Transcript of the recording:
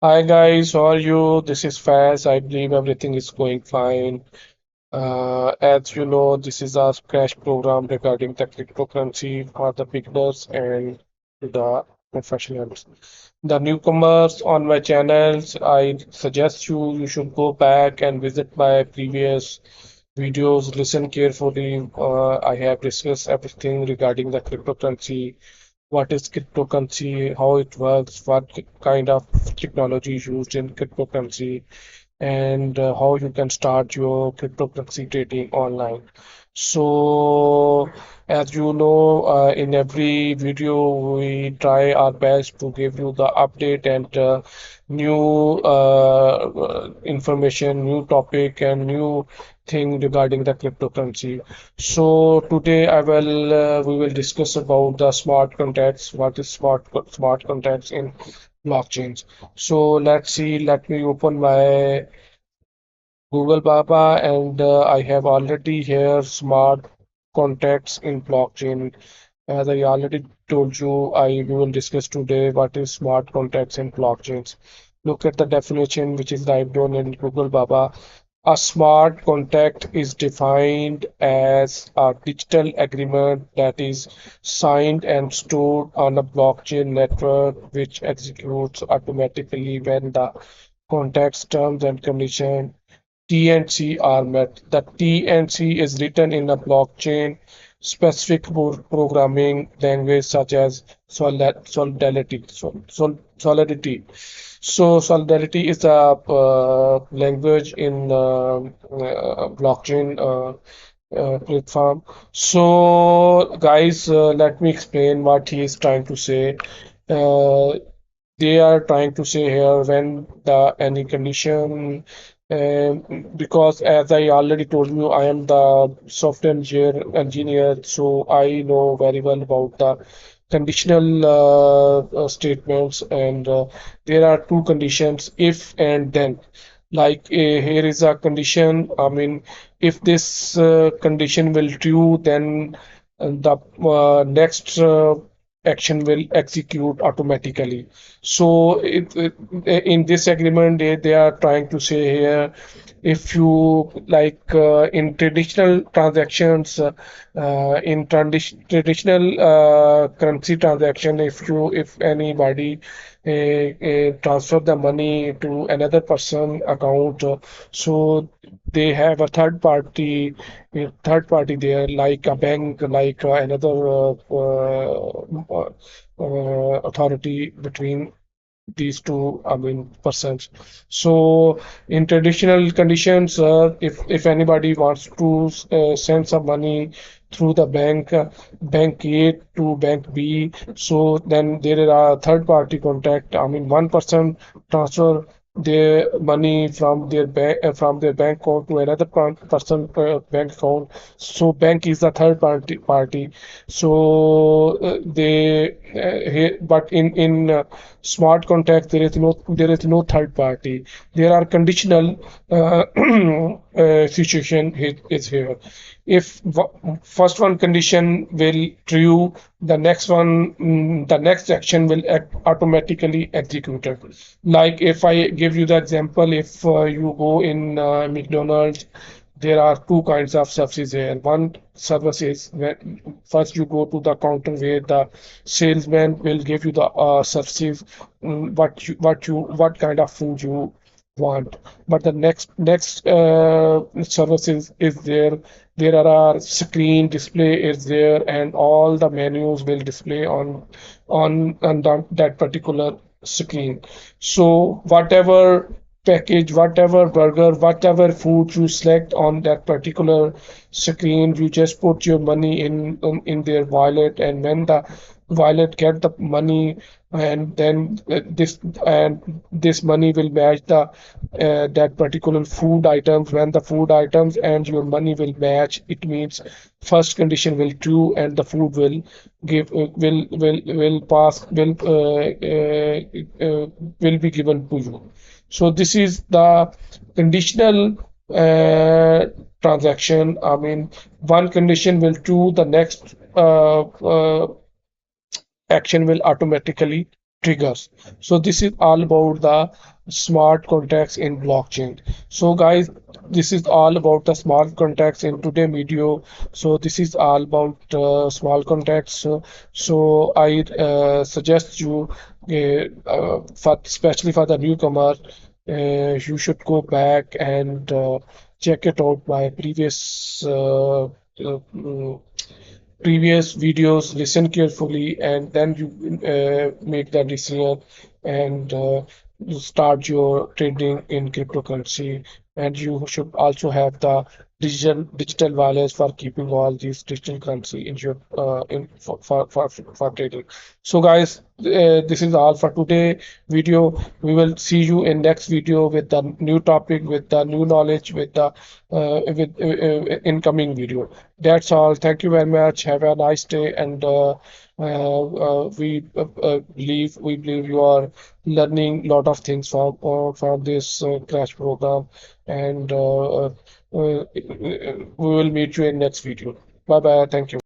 Hi guys, how are you? This is Faz. I believe everything is going fine. As you know, this is our crash program regarding the cryptocurrency for the beginners and the professionals. The newcomers on my channels, I suggest you should go back and visit my previous videos. Listen carefully. I have discussed everything regarding the cryptocurrency, what is cryptocurrency, how it works, what kind of technology is used in cryptocurrency, and how you can start your cryptocurrency trading online. So, as you know, in every video, we try our best to give you the update and new information, new topic, and new thing regarding the cryptocurrency. So today we will discuss about the smart contracts. What is smart contracts in blockchains? So let's see. Let me open my Google Baba, and I have already here smart contracts in blockchain. As I already told you, we will discuss today what is smart contracts in blockchains. Look at the definition which is typed on in Google Baba. A smart contract is defined as a digital agreement that is signed and stored on a blockchain network which executes automatically when the contract's terms and conditions T and C are met. The T and C is written in a blockchain specific programming language such as Solidity. So Solidity is a language in blockchain platform. So guys, let me explain what he is trying to say. Uh, they are trying to say here when the any condition because as I already told you, I am the software engineer, so I know very well about the conditional statements, and there are two conditions, if and then. Like here is a condition, I mean, if this condition will true, then the next action will execute automatically. So in this agreement, they are trying to say here, if you like in traditional transactions, traditional currency transaction, if anybody transfer the money to another person account, so they have a third party there, like a bank, like another authority between these two, I mean, persons. So in traditional conditions, if anybody wants to send some money through the bank A to bank B, so then there are third party contact. I mean, one person transfer their money from their bank account to another person bank account. So bank is the third party. So but in smart contract there is no third party. There are conditional situation is here. If first one condition will true, the next action will automatically executed. Like if I give you the example, if you go in McDonald's, there are two kinds of services here. One service is when first you go to the counter where the salesman will give you the services, what kind of food you want. But the next services is there. There are screen display is there, and all the menus will display on that particular screen. So whatever package, whatever burger, whatever food you select on that particular screen, you just put your money in their wallet, and when the wallet get the money, and then this money will match the that particular food items. When the food items and your money will match, it means first condition will true, and the food give will pass will be given to you. So this is the conditional uh, transaction. I mean, one condition will true, the next action will automatically triggers. So this is all about the smart contracts in blockchain. So guys, this is all about the smart contracts in today video. So this is all about small contracts. So I suggest you, for especially for the newcomer, you should go back and check it out my previous videos, listen carefully, and then you make the decision and you start your trading in cryptocurrency. And you should also have the digital wallets for keeping all these digital currency in your in for trading. So guys, this is all for today video. We will see you in next video with the new topic, with the new knowledge, with the with incoming video. That's all. Thank you very much. Have a nice day. And we believe you are learning a lot of things from this crash program. And we will meet you in next video. Bye bye. Thank you.